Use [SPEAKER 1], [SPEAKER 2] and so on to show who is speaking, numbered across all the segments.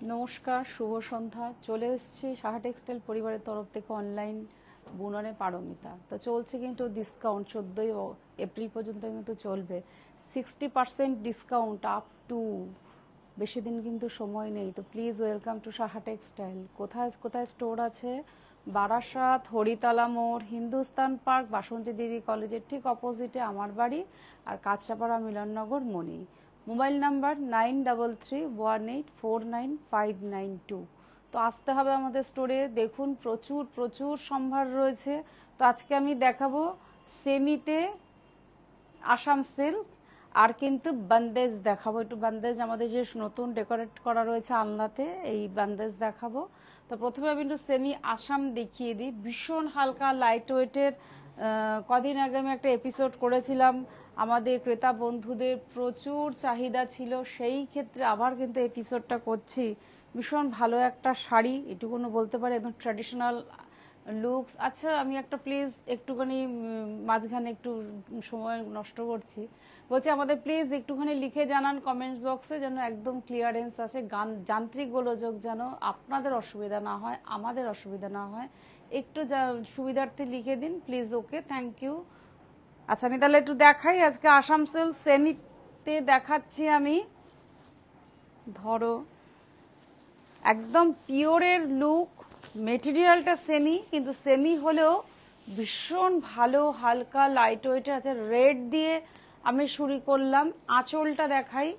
[SPEAKER 1] নমস্কার, শুভ সন্ধ্যা। চলে এসেছি সাহা টেক্সটাইল পরিবারের তরফ থেকে অনলাইন বুননে পারমিতা। তো চলছে কিন্তু ডিসকাউন্ট 14ই এপ্রিল পর্যন্ত কিন্তু চলবে। 60% ডিসকাউন্ট আপ টু, বেশি দিন কিন্তু সময় নেই। তো please welcome to Saha textile. কোথায় কোথায় স্টোর আছে? বারাসাত, হরিতলা মোড়, হিন্দুস্তান পার্ক, বাসন্তী দেবী কলেজের ঠিক অপোজিটে আমার বাড়ি, আর কাঁচরাপাড়া মিলননগর মণি। Mobile number 9318849592। তো আসতে হবে আমাদের স্টোরে। দেখুন প্রচুর প্রচুর সম্ভার রয়েছে। তো আজকে আমি দেখাবো সেমিতে আসাম সিল্ক, আর কিন্তু বান্দেজ দেখাবো। একটু বান্দেজ আমাদের যে নতুন ডেকোরেট করা রয়েছে আলনাতে, এই বান্দেজ দেখাবো। তো প্রথমে আমি একটু সেমি আসাম দেখিয়ে দিই। ভীষণ হালকা লাইট ওয়েটের। কদিন আগে আমি একটা এপিসোড করেছিলাম, আমাদের ক্রেতা বন্ধুদের প্রচুর চাহিদা ছিল, সেই ক্ষেত্রে আবার কিন্তু এপিসোডটা করছি। ভীষণ ভালো একটা শাড়ি, এটুকুনো বলতে পারি, একদম ট্র্যাডিশনাল লুকস। আচ্ছা, আমি একটা প্লিজ একটুখানি মাঝখানে একটু সময় নষ্ট করছি, বলছি আমাদের প্লিজ একটুখানি লিখে জানান কমেন্টস বক্সে, যেন একদম ক্লিয়ারেন্স আসে। যান্ত্রিক গোলযোগ যেন আপনাদের অসুবিধা না হয়, আমাদের অসুবিধা না হয়, একটু সুবিধার্থে লিখে দিন প্লিজ। Okay, thank you. আচ্ছা, আমি তাহলে একটু দেখাই। আজকে আসাম সিল্ক সেমিতে দেখাচ্ছি আমি। ধরো একদম পিওরের লুক, মেটেরিয়ালটা সেমি, কিন্তু সেমি হলেও ভীষণ ভালো হালকা লাইট ওয়েটে আছে। রেড দিয়ে আমি শুরু করলাম। আঁচলটা দেখাই,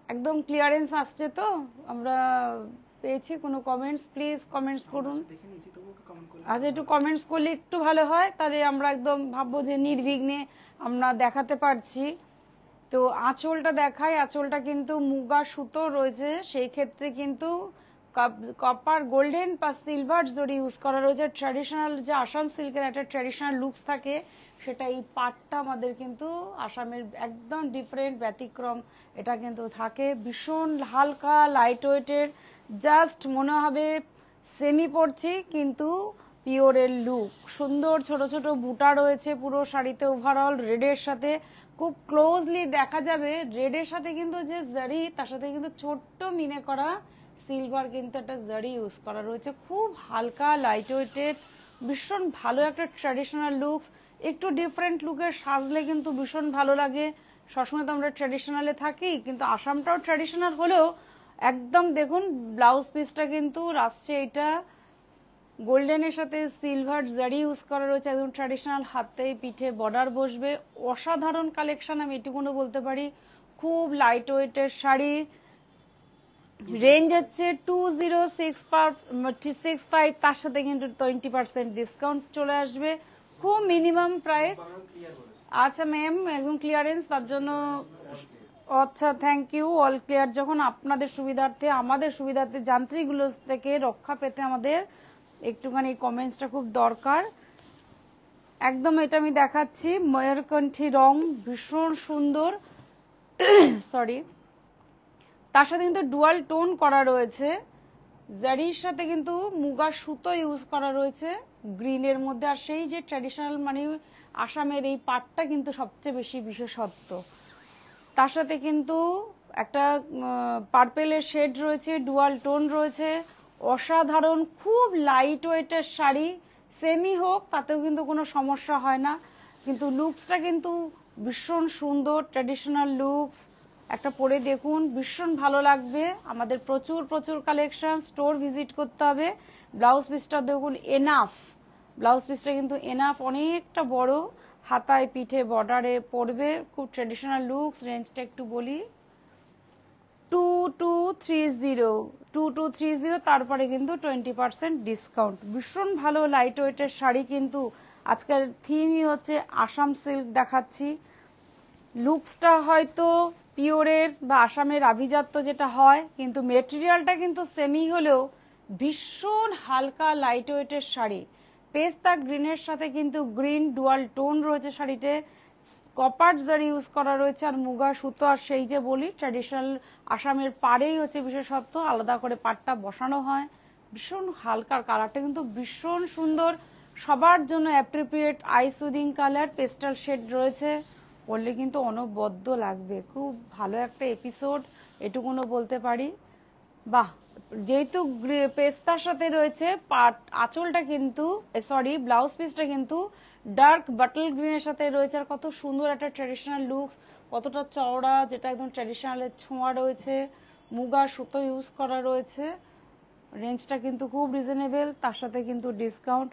[SPEAKER 1] একদম ক্লিয়ারেন্স আসছে তো? আমরা পেয়েছি কোনো কমেন্টস? প্লিজ কমেন্টস করুন। আচ্ছা, একটু কমেন্টস করলে একটু ভালো হয়, তাহলে আমরা একদম ভাববো যে নির্বিঘ্নে আমরা দেখাতে পারছি। তো আঁচলটা দেখাই। আঁচলটা কিন্তু মুগা সুতো রয়েছে, সেই ক্ষেত্রে কিন্তু কপার, গোল্ডেন বা সিলভার জরি ইউজ করা রয়েছে। ট্র্যাডিশনাল যে আসাম সিল্কের একটা ট্র্যাডিশনাল লুকস থাকে, সেটা এই পাটটা আমাদের কিন্তু আসামের একদম ডিফারেন্ট ব্যতিক্রম এটা কিন্তু থাকে। ভীষণ হালকা লাইট ওয়েটের, জাস্ট মনে হবে সেমি পরছি কিন্তু পিওরের লুক। সুন্দর ছোট ছোট বুটা রয়েছে পুরো শাড়িতে। ওভারঅল রেডের সাথে খুব ক্লোজলি দেখা যাবে, রেডের সাথে কিন্তু যে জারি, তার সাথে কিন্তু ছোট্ট মিনে করা সিলভার কিন্তু একটা জারি ইউজ করা রয়েছে। খুব হালকা লাইট ওয়েটেড, ভীষণ ভালো একটা ট্র্যাডিশনাল লুকস। একটু ডিফারেন্ট লুকের সাজলে কিন্তু ভীষণ ভালো লাগে। সবসময় তো আমরা ট্র্যাডিশনালে থাকি, কিন্তু আসামটাও ট্র্যাডিশনাল হলেও একদম দেখুন ব্লাউজ পিসটা কিন্তু আসছে এটা গোল্ডেনের সাথে সিলভার জারি ইউজ করা রয়েছে, একদম ট্র্যাডিশনাল। হাতে পিঠে বর্ডার বসবে, অসাধারণ কালেকশন, আমি এটুকুনো বলতে পারি। খুব লাইট ওয়েটের শাড়ি। রেঞ্জ হচ্ছে 2065, তার সাথে কিন্তু 20% ডিসকাউন্ট চলে আসবে। খুব মিনিমাম প্রাইস। আচ্ছা ম্যাম, একদম ক্লিয়ারেন্স, তার জন্য আচ্ছা থ্যাংক ইউ। All clear. যখন আপনাদের সুবিধার্থে, আমাদের সুবিধার্থে, যান্ত্রিকগুলো থেকে রক্ষা পেতে আমাদের একটুখানি কমেন্টসটা খুব দরকার। একদম এটা আমি দেখাচ্ছি, ময়ূরকণ্ঠী রং, ভীষণ সুন্দর। সরি, তার সাথে কিন্তু ডুয়াল টোন করা রয়েছে। জারির সাথে কিন্তু মুগা সুতো ইউজ করা রয়েছে গ্রিনের মধ্যে। আর সেই যে ট্র্যাডিশনাল মানে আসামের এই পাটটা কিন্তু সবচেয়ে বেশি বিশেষত্ব। তার সাথে কিন্তু একটা পার্পেলের শেড রয়েছে, ডুয়াল টোন রয়েছে। অসাধারণ, খুব লাইট ওয়েটের শাড়ি। সেমি হোক তাতেও কিন্তু কোনো সমস্যা হয় না, কিন্তু লুকসটা কিন্তু ভীষণ সুন্দর, ট্র্যাডিশনাল লুকস। একটা পরে দেখুন, ভীষণ ভালো লাগবে। আমাদের প্রচুর প্রচুর কালেকশন, স্টোর ভিজিট করতে হবে। ব্লাউজ পিসটা দেখুন, এনাফ। ব্লাউজ পিসটা কিন্তু এনাফ, অনেকটা বড়, হাতায় পিঠে বর্ডারে পড়বে, খুব ট্র্যাডিশনাল লুকস। রেঞ্জটা একটু বলি, 2230, তারপরে কিন্তু 20% ডিসকাউন্ট। ভীষণ ভালো লাইট ওয়েটের শাড়ি, কিন্তু আজকের থিমই হচ্ছে আসাম সিল্ক দেখাচ্ছি। লুকসটা হয়তো পিওরের বা আসামের আভিজাত্য যেটা হয়, কিন্তু মেটেরিয়ালটা কিন্তু সেমি হলেও ভীষণ হালকা লাইট ওয়েটের শাড়ি। পেস্তা গ্রিনের সাথে কিন্তু গ্রিন ডুয়াল টোন রয়েছে শাড়িতে। কপার জারি ইউজ করা রয়েছে, আর মুগা সুতো। আর সেই যে বলি ট্র্যাডিশনাল আসামের পাড়েই হচ্ছে বিশেষত্ব, আলাদা করে পাটটা বসানো হয়। ভীষণ হালকার কালারটা কিন্তু ভীষণ সুন্দর, সবার জন্য appropriate eye soothing colour, pastel shade রয়েছে। পরলে কিন্তু অনবদ্য লাগবে। খুব ভালো একটা এপিসোড, এটুকুনো বলতে পারি। বাহ, যেহেতু পেস্তার সাথে রয়েছে আঁচলটা কিন্তু সরি ব্লাউজ পিসটা কিন্তু ডার্ক বাটল গ্রিনের সাথে রয়েছে। আর কত সুন্দর একটা ট্র্যাডিশনাল লুকস, কতটা চওড়া, যেটা একদম ট্র্যাডিশনালের ছোঁয়া রয়েছে, মুগা সুতো ইউজ করা রয়েছে। রেঞ্জটা কিন্তু খুব রিজনেবল, তার সাথে কিন্তু ডিসকাউন্ট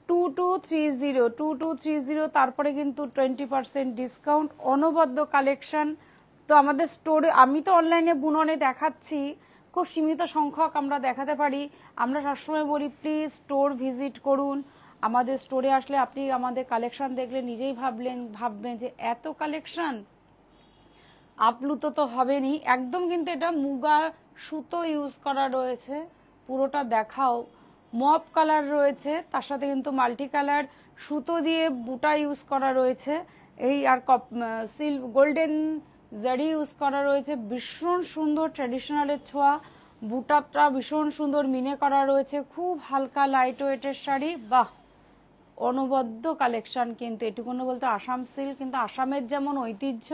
[SPEAKER 1] 2230 তারপরে কিন্তু 20% ডিসকাউন্ট, অনবদ্য কালেকশন। তো আমাদের স্টোরে, আমি তো অনলাইনে বুননে দেখাচ্ছি, খুব সীমিত সংখ্যক আমরা দেখাতে পারি। আমরা সবসময় বলি প্লিজ স্টোর ভিজিট করুন। আমাদের স্টোরে আসলে আপনি আমাদের কালেকশন দেখলে নিজেই ভাববেন যে এত কালেকশন, আপ্লুত তো হবেনই একদম। কিন্তু এটা মুগা সুতো ইউজ করা রয়েছে, পুরোটা দেখাও। মপ কালার রয়েছে, তার সাথে কিন্তু মাল্টি কালার সুতো দিয়ে বুটা ইউজ করা রয়েছে, এই আর গোল্ডেন জারি ইউজ করা রয়েছে। ভীষণ সুন্দর ট্র্যাডিশনালের ছোঁয়া, বুটাটা ভীষণ সুন্দর মিনে করা রয়েছে, খুব হালকা লাইট ওয়েটের শাড়ি। বাহ, অনবদ্য কালেকশন। কিন্তু এটুকুনো বলতে আসাম সিল্ক কিন্তু আসামের যেমন ঐতিহ্য,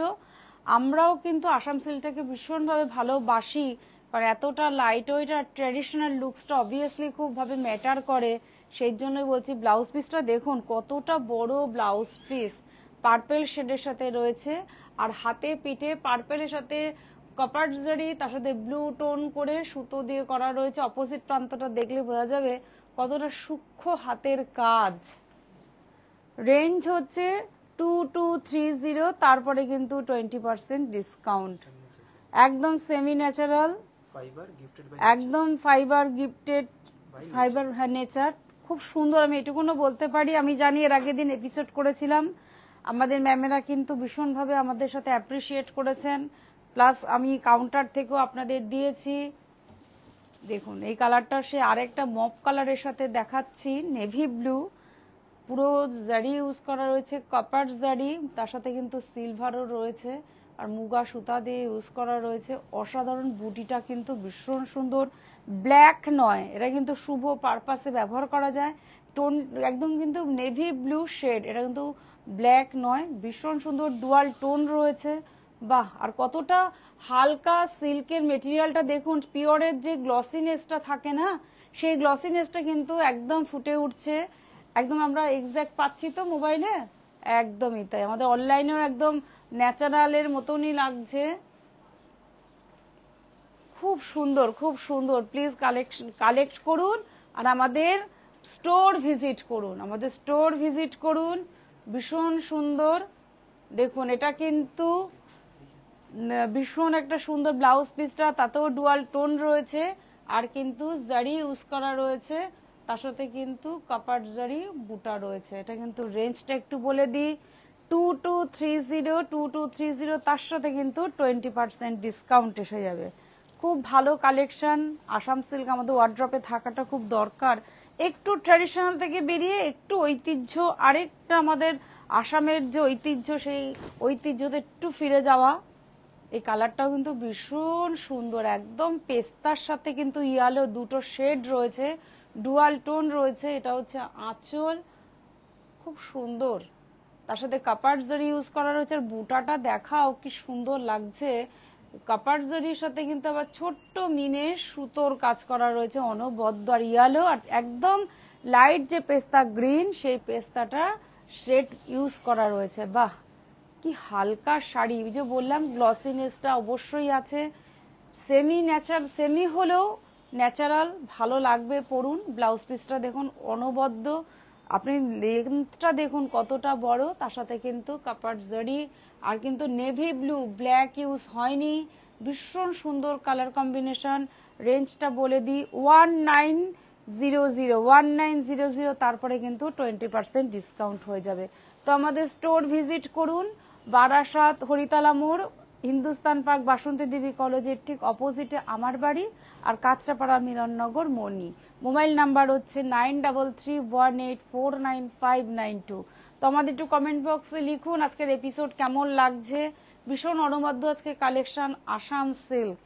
[SPEAKER 1] আমরাও কিন্তু আসাম সিল্কটাকে ভীষণভাবে ভালোবাসি, কারণ এতটা লাইট ওয়েট আর ট্র্যাডিশনাল লুকসটা অবভিয়াসলি খুবভাবে ম্যাটার করে। সেই জন্যই বলছি ব্লাউজ পিসটা দেখুন কতটা বড় ব্লাউজ পিস, পার্পেল শেডের সাথে রয়েছে। আর হাতে পিঠে পার্পেলের সাথে কপার জারি, তার সাথে ব্লু টোন করে সুতো দিয়ে করা রয়েছে। অপোজিট প্রান্তটা দেখলে বোঝা যাবে কতটা সূক্ষ্ম হাতের কাজ। রেঞ্জ হচ্ছে 2230, তারপরে কিন্তু 20% ডিসকাউন্ট। একদম সেমি ন্যাচারাল, একদম ফাইবার গিফটেড, ফাইবার নেচার, খুব সুন্দর। আমি এটুকুনো বলতে পারি, আমি জানি এর আগের দিন এপিসোড করেছিলাম, আমাদের ম্যামেরা কিন্তু ভীষণভাবে আমাদের সাথে অ্যাপ্রিসিয়েট করেছেন, প্লাস আমি কাউন্টার থেকেও আপনাদের দিয়েছি। দেখুন এই কালারটা সে আরেকটা মপ কালারের সাথে দেখাচ্ছি, নেভি ব্লু, পুরো জারি ইউজ করা রয়েছে, কপার জারি, তার সাথে কিন্তু সিলভারও রয়েছে, আর মুগা সুতা দিয়ে ইউজ করা রয়েছে। অসাধারণ, বুটিটা কিন্তু ভীষণ সুন্দর, ব্ল্যাক নয়, এটা কিন্তু শুভ পারপাসে ব্যবহার করা যায়। টোন একদম কিন্তু নেভি ব্লু শেড, এটা কিন্তু ব্ল্যাক নয়, ভীষণ সুন্দর ডুয়াল টোন রয়েছে। বাহ, আর কতটা হালকা সিল্কের মেটেরিয়ালটা দেখুন, পিওরের যে গ্লসিনেসটা থাকে না, সেই গ্লসিনেসটা কিন্তু একদম ফুটে উঠছে, একদম আমরা এক্সাক্ট পাচ্ছি তো মোবাইলে, একদমই তাই। আমাদের অনলাইনেও একদম ন্যাচারালের মতনই লাগছে, খুব সুন্দর, খুব সুন্দর। প্লিজ কালেক্ট করুন আর আমাদের স্টোর ভিজিট করুন, আমাদের স্টোর ভিজিট করুন। ভীষণ সুন্দর, দেখুন এটা কিন্তু ভীষণ একটা সুন্দর ব্লাউজ পিসটা, তাতেও ডুয়াল টোন রয়েছে, আর কিন্তু জারি ইউজ করা রয়েছে, তার সাথে কিন্তু কাপার জারি বুটা রয়েছে। এটা কিন্তু রেঞ্জটা একটু বলে দিই, 2230, তার সাথে কিন্তু 20% ডিসকাউন্ট এসে যাবে। খুব ভালো কালেকশন। আসাম সিল্ক আমাদের ওয়ার্ড্রপে থাকাটা খুব দরকার, একটু ট্র্যাডিশনাল থেকে বেরিয়ে একটু ঐতিহ্য, আরেকটা আমাদের আসামের যে ঐতিহ্য, সেই ঐতিহ্যতে একটু ফিরে যাওয়া। এই কালারটাও কিন্তু ভীষণ সুন্দর, একদম পেস্তার সাথে কিন্তু ইয়ালো দুটো শেড রয়েছে, ডুয়াল টোন রয়েছে। এটা হচ্ছে আঁচল, খুব সুন্দর, তার সাথে কাপার জারি ইউজ করা রয়েছে। আর বুটাটা দেখাও কি সুন্দর লাগছে, কাপার জারির সাথে কিন্তু আবার ছোট্ট মিনে সুতোর কাজ করা রয়েছে, অনবদ্য। আর ইয়ালো আর একদম লাইট যে পেস্তা গ্রিন, সেই পেস্তাটা শেড ইউজ করা রয়েছে। বাহ, কি হালকা শাড়ি, যে বললাম গ্লসিনেসটা অবশ্যই আছে, সেমি হলেও ন্যাচারাল, ভালো লাগবে পরুন। ব্লাউজ পিসটা দেখুন অনবদ্য, আপনি লেন্থটা দেখুন কতটা বড়, তার সাথে কিন্তু কাপার জারি, আর কিন্তু নেভি ব্লু, ব্ল্যাক ইউজ হয়নি, ভীষণ সুন্দর কালার কম্বিনেশন। রেঞ্জটা বলে দিই 1900, তারপরে কিন্তু 20% ডিসকাউন্ট হয়ে যাবে। তো আমাদের স্টোর ভিজিট করুন, বারাসাত হরিতলা মোড়, হিন্দুস্তান পার্ক, বাসন্তী দেবী কলেজের ঠিক অপোজিটে আমার বাড়ি, আর কাঁচরাপাড়া মিলননগর মনি। মোবাইল নাম্বার হচ্ছে 9331849592। তো আমাদের একটু কমেন্ট বক্সে লিখুন আজকের এপিসোড কেমন লাগছে। ভীষণ অনবদ্য আজকে কালেকশন আসাম সিল্ক,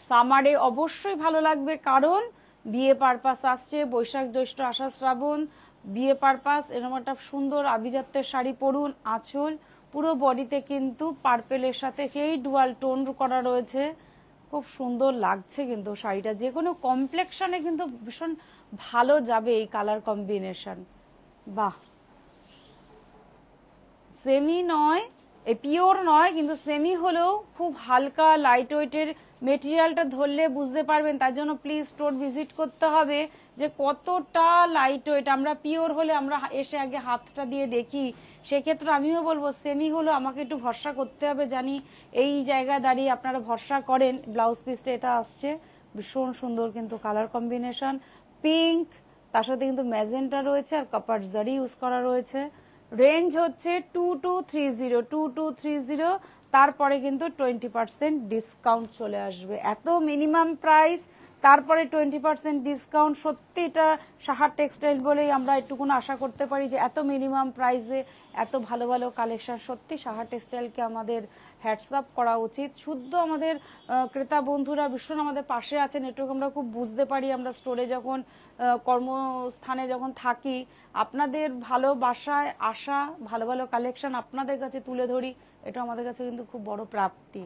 [SPEAKER 1] সামারে অবশ্যই ভালো লাগবে, কারণ বিয়ে পারপাস আসছে, বৈশাখ জ্যৈষ্ঠ আষাঢ় শ্রাবণ, বিয়ে পারপাস, এরকম একটা সুন্দর আভিজাত্যের শাড়ি পরুন। আঁচল পুরো বডিতে কিন্তু পার্পেলের সাথে সেই ডুয়াল টোন করা রয়েছে, খুব সুন্দর লাগছে কিন্তু শাড়িটা, যে কোনো কমপ্লেকশনে কিন্তু ভীষণ ভালো যাবে এই কালার কম্বিনেশন। বাহ, সেমি নয়, পিওর নয় কিন্তু সেমি হলেও খুব হালকা লাইট ওয়েটের, মেটেরিয়ালটা ধরলে বুঝতে পারবেন। তার জন্য প্লিজ স্টোর ভিজিট করতে হবে যে কতটা লাইট ওয়েট। আমরা পিওর হলে আমরা এসে আগে হাতটা দিয়ে দেখি, সেক্ষেত্রে আমিও বলবো সেমি হলো আমাকে একটু ভরসা করতে হবে, জানি এই জায়গায় দাঁড়িয়ে আপনারা ভরসা করেন। ব্লাউজ পিসটা এটা আসছে ভীষণ সুন্দর কিন্তু কালার কম্বিনেশন, পিঙ্ক, তার সাথে কিন্তু ম্যাজেন্টা রয়েছে আর কপার জারি ইউজ করা রয়েছে। রেঞ্জ হচ্ছে 2230, তারপরে কিন্তু 20% ডিসকাউন্ট চলে আসবে। এত মিনিমাম প্রাইস, তারপরে 20% ডিসকাউন্ট, সত্যি এটা সাহা টেক্সটাইল বলেই আমরা একটুকুন আশা করতে পারি যে এত মিনিমাম প্রাইসে এত ভালো ভালো কালেকশন। সত্যি সাহা টেক্সটাইলকে আমাদের হ্যাটসঅ্যাপ করা উচিত। শুদ্ধ আমাদের ক্রেতা বন্ধুরা ভীষণ আমাদের পাশে আছেন, এটুকু আমরা খুব বুঝতে পারি। আমরা স্টোরে যখন কর্মস্থানে যখন থাকি, আপনাদের ভালোবাসায় আসা ভালো ভালো কালেকশন আপনাদের কাছে তুলে ধরি, এটা আমাদের কাছে কিন্তু খুব বড় প্রাপ্তি।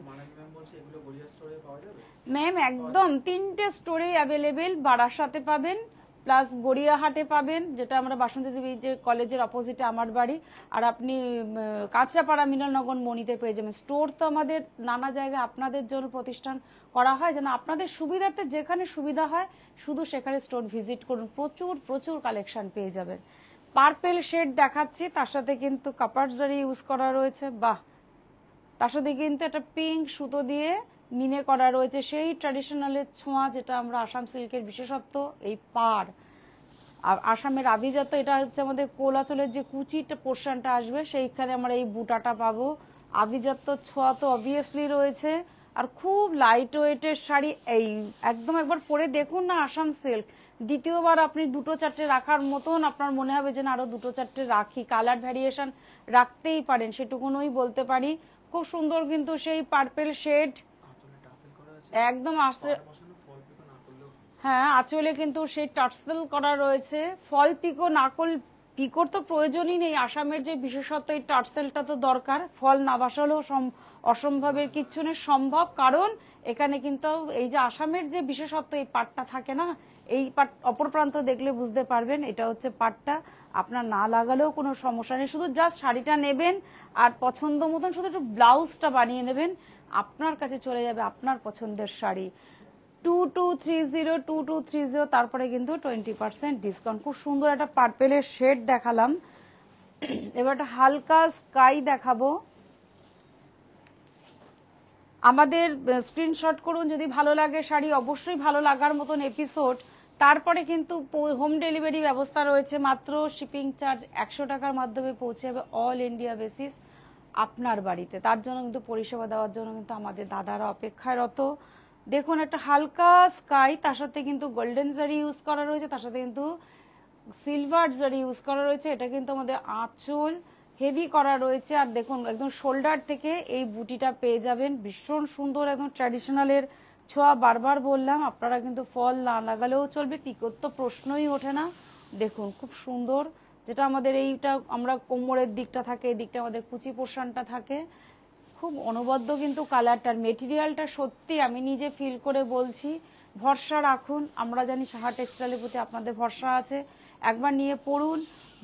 [SPEAKER 1] ম্যাম একদম 3টে স্টোরে অ্যাভেলেবেল, বারাসাতে পাবেন, প্লাস গড়িয়াহাটে পাবেন, যেটা আমরা বাসন্তী দেবী যে কলেজের অপোজিটে আমার বাড়ি, আর আপনি কাঁচরাপাড়া মিলননগর মণিতে পেয়ে যাবেন। স্টোর তো আমাদের নানা জায়গায় আপনাদের জন্য প্রতিষ্ঠান করা হয়, যেন আপনাদের সুবিধার্থে যেখানে সুবিধা হয় শুধু সেখানে স্টোর ভিজিট করুন, প্রচুর প্রচুর কালেকশন পেয়ে যাবেন। পার্পেল শেড দেখাচ্ছি, তার সাথে কিন্তু কাপার জারি ইউজ করা রয়েছে। বাহ, তার সাথে কিন্তু একটা পিঙ্ক সুতো দিয়ে মিনে করা রয়েছে, সেই ট্র্যাডিশনালের ছোঁয়া যেটা আমরা আসাম সিল্কের বিশেষত্ব। এই পাড় আর আসামের আভিজাত্য, এটা হচ্ছে আমাদের কোলাচলের যে কুচিটা পোর্শনটা আসবে সেইখানে আমরা এই বুটাটা পাবো। আভিজাত্য ছোঁয়া তো অবভিয়াসলি রয়েছে, আর খুব লাইট ওয়েটের শাড়ি। এই একদম একবার পরে দেখুন না আসাম সিল্ক, দ্বিতীয়বার আপনি দুটো চারটে রাখার মতন আপনার মনে হবে যে না আরো দুটো চারটে রাখি, কালার ভ্যারিয়েশন রাখতেই পারেন, সেটুকুনই বলতে পারি। খুব সুন্দর কিন্তু সেই পার্পেল শেড একদম আসছে। হ্যাঁ, আঁচলে কিন্তু সেই টার্সেল করা রয়েছে, ফল পিকো নাকল, পিকোর তো প্রয়োজনই নেই, আসামের যে বিশেষত্ব এই টার্সেলটা তো দরকার, ফল না বাসালেও অসম্ভবের কিচ্ছু নেই, সম্ভব। কারণ এখানে কিন্তু এই যে আসামের যে বিশেষত্ব এই পাটটা থাকে না, এই পাট অপর প্রান্ত দেখলে বুঝতে পারবেন, এটা হচ্ছে পাটটা। আপনার না লাগালেও কোনো সমস্যা নেই, শুধু জাস্ট শাড়িটা নেবেন আর পছন্দ মতন শুধু একটু ব্লাউজটা বানিয়ে নেবেন, আপনার কাছে চলে যাবে আপনার পছন্দের শাড়ি। 2230, তারপরে কিন্তু 20% ডিসকাউন্ট। খুব সুন্দর একটা পার্পেলের শেড দেখালাম, এবার একটা হালকা স্কাই দেখাবো। আমাদের স্ক্রিনশট করুন, যদি ভালো লাগে শাড়ি, অবশ্যই ভালো লাগার মতন এপিসোড। তারপরে কিন্তু হোম ডেলিভারি ব্যবস্থা রয়েছে, মাত্র শিপিং চার্জ 100 টাকার মাধ্যমে পৌঁছে যাবে অল ইন্ডিয়া বেসিস আপনার বাড়িতে। তার জন্য কিন্তু পরিষেবা দেওয়ার জন্য কিন্তু আমাদের দাদারা অপেক্ষারত। দেখুন একটা হালকা স্কাই, তার সাথে কিন্তু গোল্ডেন জারি ইউজ করা রয়েছে, তার সাথে কিন্তু সিলভার জারি ইউজ করা রয়েছে। এটা কিন্তু আমাদের আঁচল হেভি করা রয়েছে, আর দেখুন একদম শোল্ডার থেকে এই বুটিটা পেয়ে যাবেন, ভীষণ সুন্দর একদম ট্র্যাডিশনালের ছোঁয়া। বারবার বললাম আপনারা কিন্তু ফল না লাগালেও চলবে, পিকোর তো প্রশ্নই ওঠে না। দেখুন খুব সুন্দর, যেটা আমাদের এইটা আমরা কোমরের দিকটা থাকে, এই দিকটা আমাদের কুচি পোর্শনটা থাকে, খুব অনবদ্য কিন্তু কালারটার, মেটেরিয়ালটা সত্যি আমি নিজে ফিল করে বলছি, ভরসা রাখুন। আমরা জানি সাহা টেক্সটাইলের প্রতি আপনাদের ভরসা আছে, একবার নিয়ে পড়ুন।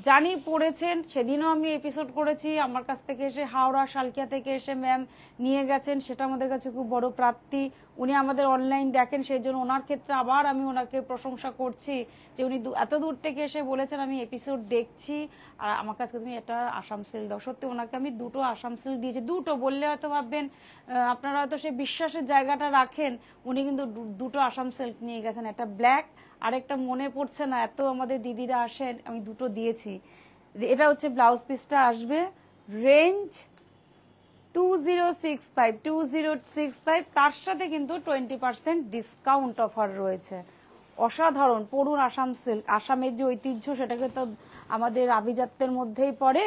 [SPEAKER 1] জানি পড়েছেন, সেদিনও আমি এপিসোড করেছি, আমার কাছ থেকে এসে হাওড়া শালকিয়া থেকে এসে ম্যাম নিয়ে গেছেন, সেটা আমাদের কাছে খুব বড় প্রাপ্তি। উনি আমাদের অনলাইন দেখেন, সেই জন্য ওনার ক্ষেত্রে আবার আমি ওনাকে প্রশংসা করছি যে উনি এত দূর থেকে এসে বলেছেন আমি এপিসোড দেখছি আর আমার কাছে তুমি এটা আসাম সিল্ক দাও। সত্যি ওনাকে আমি দুটো আসাম সিল্ক দিয়েছি, দুটো বললে হয়তো ভাববেন আপনারা হয়তো সেই বিশ্বাসের জায়গাটা রাখেন, উনি কিন্তু দুটো আসাম সিল্ক নিয়ে গেছেন, একটা ব্ল্যাক আরেকটা মনে পড়ছে না, এত আমাদের দিদিরা আসেন, আমি দুটো দিয়েছি। এটা হচ্ছে ব্লাউজ পিসটা আসবে, রেঞ্জ 2065, তার সাথে কিন্তু 20% ডিসকাউন্ট অফার রয়েছে। অসাধারণ, পড়ুন আসাম সিল্ক, আসামের যে ঐতিহ্য সেটাকে তো আমাদের আভিজাত্যের মধ্যেই পড়ে।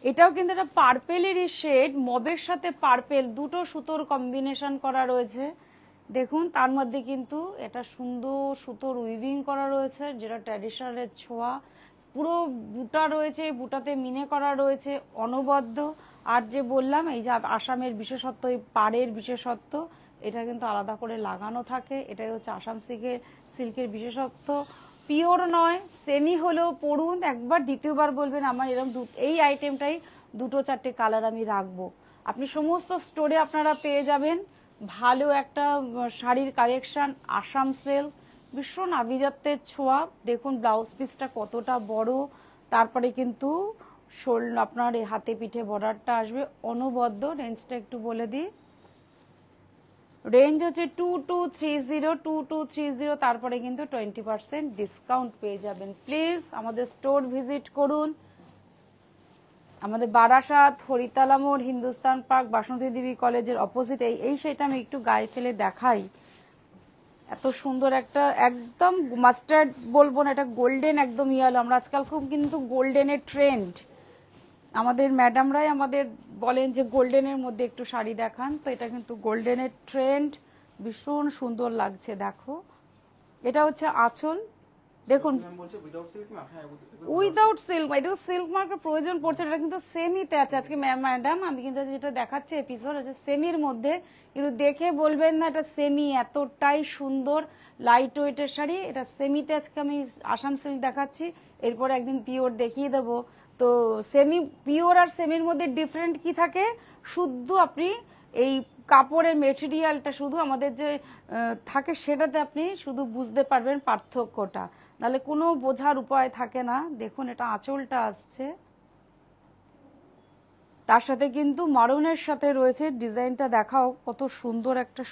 [SPEAKER 1] এটাও কিন্তু একটা পার্পেলেরই শেড, মবের সাথে পার্পেল দুটো সুতোর কম্বিনেশন করা রয়েছে। দেখুন তার মধ্যে কিন্তু এটা সুন্দর সুতোর উইভিং করা রয়েছে, যেটা ট্র্যাডিশনালের ছোঁয়া, পুরো বুটা রয়েছে, বুটাতে মিনে করা রয়েছে অনবদ্য। আর যে বললাম এই যে আসামের বিশেষত্ব, এই পাড়ের বিশেষত্ব, এটা কিন্তু আলাদা করে লাগানো থাকে। এটাই হচ্ছে আসাম সিল্কের বিশেষত্ব। পিওর নয়, সেমি হলেও পড়ুন একবার, দ্বিতীয়বার বলবেন আমার এরকম এই আইটেমটাই 2-4টে কালার আমি রাখবো। আপনি সমস্ত স্টোরে আপনারা পেয়ে যাবেন ভালো একটা শাড়ির কালেকশন। আসাম সিল্ক ভীষণ আভিজাত্যের ছোঁয়া। দেখুন ব্লাউজ পিসটা কতটা বড়, তারপরে কিন্তু আপনার এই হাতে পিঠে বর্ডারটা আসবে অনবদ্য। রেঞ্জটা একটু বলে দিই, রেঞ্জ হচ্ছে 2230, তারপরে কিন্তু 20% ডিসকাউন্ট পেয়ে যাবেন। প্লিজ আমাদের স্টোর ভিজিট করুন। আমাদের বারাসাত, হরিতলা মোড়, হিন্দুস্তান পার্ক, বাসন্তী দেবী কলেজের অপোজিট। এই সেটা আমি একটু গায়ে ফেলে দেখাই। এত সুন্দর একটা একদম মাস্টার্ড বলবো না, এটা গোল্ডেন একদম ইয়ালো। আমরা আজকাল খুব কিন্তু গোল্ডেনের ট্রেন্ড, আমাদের ম্যাডামরাই আমাদের বলেন যে গোল্ডেনের মধ্যে একটু শাড়ি দেখান, তো এটা কিন্তু গোল্ডেনের ট্রেন্ড, ভীষণ সুন্দর লাগছে। দেখো এটা হচ্ছে আঁচল, দেখুন উইদাউট সিল্ক, এটা সিল্ক মার্কের প্রয়োজন পড়ছে, এটা কিন্তু সেমিতে আছে। আজকে ম্যাডাম আমি কিন্তু যেটা দেখাচ্ছি এপিসোড হচ্ছে সেমির মধ্যে, কিন্তু দেখে বলবেন না এটা সেমি, এতটাই সুন্দর লাইট ওয়েটের শাড়ি। এটা সেমিতে আজকে আমি আসাম সিল্ক দেখাচ্ছি, এরপর একদিন পিওর দেখিয়ে দেবো। তো সেমি পিওর আর সেমির মধ্যে ডিফারেন্ট কি থাকে, শুধু আপনি এই কাপড়ের মেটেরিয়ালটা শুধু আমাদের যে থাকে সেটাতে আপনি শুধু বুঝতে পারবেন পার্থক্যটা, নাহলে কোনো বোঝার উপায় থাকে না। দেখুন এটা আঁচলটা আসছে, তার সাথে কিন্তু মারুনের সাথে রয়েছে। ডিজাইনটা দেখাও কত সুন্দর একটা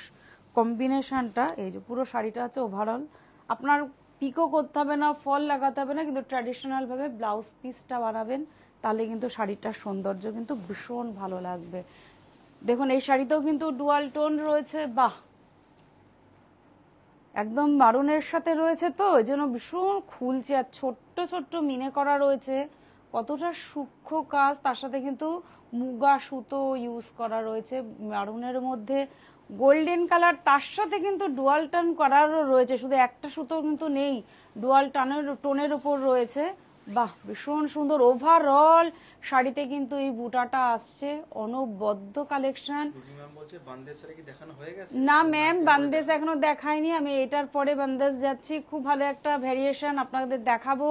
[SPEAKER 1] কম্বিনেশনটা। এই যে পুরো শাড়িটা আছে ওভারঅল, আপনার পিকো করতে হবে না, ফল লাগাতে হবে না, কিন্তু ট্র্যাডিশনাল ভাবে ব্লাউজ পিসটা বানাবেন, তাহলে কিন্তু শাড়িটার সৌন্দর্য কিন্তু ভীষণ ভালো লাগবে। দেখুন এই শাড়িতেও কিন্তু ডুয়াল টোন রয়েছে, বাহ একদম মারুনের সাথে রয়েছে, তো এই জন্য ভীষণ খুলছে। আর ছোট্ট ছোট্ট মিনে করা রয়েছে, কতটা সূক্ষ্ম কাজ, তার সাথে কিন্তু মুগা সুতো ইউজ করা রয়েছে মারুনের মধ্যে, গোল্ডেন কালার, তার সাথে কিন্তু ডুয়াল টোন করারও রয়েছে, শুধু একটা সুতো কিন্তু নেই, ডুয়াল টোনের উপর রয়েছে। বাহ ভীষণ সুন্দর। ওভারঅল শাড়িতে কিন্তু এই বুটাটা আসছে, অনবদ্য কালেকশন। না ম্যাম, বান্দেজ এখনো দেখায়নি, আমি এটার পরে বান্দেজ যাচ্ছি, খুব ভালো একটা ভ্যারিয়েশন আপনাদের দেখাবো,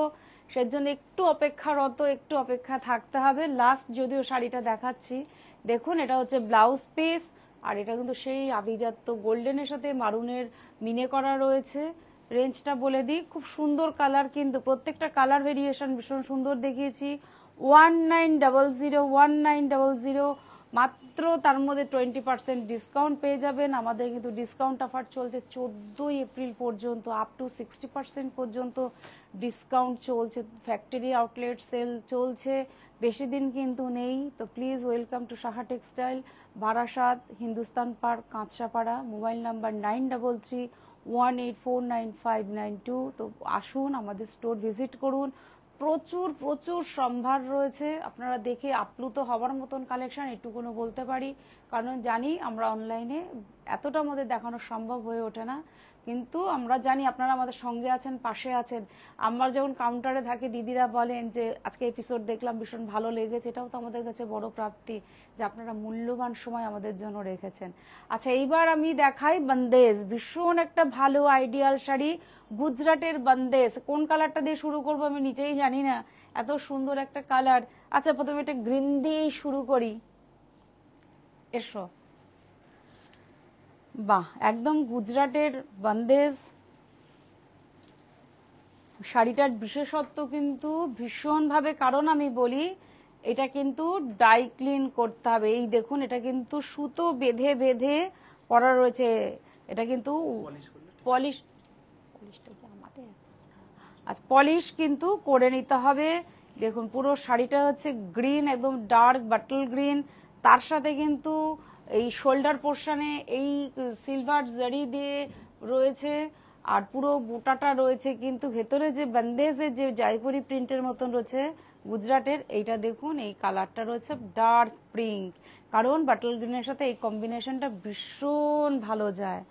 [SPEAKER 1] সেজন্য একটু অপেক্ষারত, একটু অপেক্ষা থাকতে হবে। লাস্ট যদিও শাড়িটা দেখাচ্ছি, দেখুন এটা হচ্ছে ব্লাউজ পিস, আর এটা কিন্তু সেই আভিজাত্য গোল্ডেনের সাথে মারুনের মিনে করা রয়েছে। রেঞ্জটা বলে দিই, খুব সুন্দর কালার, কিন্তু প্রত্যেকটা কালার ভেরিয়েশন ভীষণ সুন্দর দেখিয়েছি। 1900 মাত্র, তার মধ্যে 20% ডিসকাউন্ট পেয়ে যাবেন। আমাদের কিন্তু ডিসকাউন্ট অফার চলছে 14 এপ্রিল পর্যন্ত, আপ টু 60% পর্যন্ত ডিসকাউন্ট চলছে, ফ্যাক্টরি আউটলেট সেল চলছে, বেশি দিন কিন্তু নেই। তো please welcome to Saha textile, Barasat, Hindustan park, Kanchrapara. Mobile number 9331849592। তো আসুন আমাদের স্টোর ভিজিট করুন, প্রচুর প্রচুর সম্ভার রয়েছে, আপনারা দেখে আপ্লুত হওয়ার মতন কালেকশন, এটুকুনো বলতে পারি, কারণ জানি আমরা অনলাইনে এতটা আমাদের দেখানো সম্ভব হয়ে ওঠে না, কিন্তু আমরা জানি আপনারা আমাদের সঙ্গে আছেন, পাশে আছেন। আমরা যখন কাউন্টারে থাকি দিদিরা বলেন যে আজকে এপিসোড দেখলাম ভীষণ ভালো লেগেছে, এটাও তো আমাদের কাছে বড় প্রাপ্তি যে আপনারা মূল্যবান সময় আমাদের জন্য রেখেছেন। আচ্ছা এইবার আমি দেখাই বন্দেজ, ভীষণ একটা ভালো আইডিয়াল শাড়ি, গুজরাটের বন্দেজ। কোন কালারটা দিয়ে শুরু করবো আমি নিচেই জানি না, এত সুন্দর একটা কালার। আচ্ছা প্রথমে একটা গ্রিন দিয়েই শুরু করি, এসো। বাহ একদম গুজরাটের বন্দেজ। শাড়িটার বিশেষত্ব কিন্তু ভীষণভাবে, কারণ আমি বলি এটা কিন্তু ডাই ক্লিন করতে হবে। এই দেখুন এটা কিন্তু সুতো বেঁধে বেঁধে পরা রয়েছে, এটা কিন্তু পলিশ কিন্তু করে নিতে হবে। দেখুন পুরো শাড়িটা হচ্ছে গ্রিন, একদম ডার্ক বাটল গ্রিন, তার সাথে কিন্তু এই শোল্ডার পোর্শনে এই সিলভার জারি দিয়ে রয়েছে, আর পুরো বুটাটা রয়েছে কিন্তু ভেতরে যে বন্দেজের যে জয়পুরি প্রিন্টের মতন রয়েছে গুজরাটের, এইটা দেখুন এই কালারটা রয়েছে ডার্ক পিঙ্ক, কারণ বাটল গ্রিনের সাথে এই কম্বিনেশনটা ভীষণ ভালো যায়।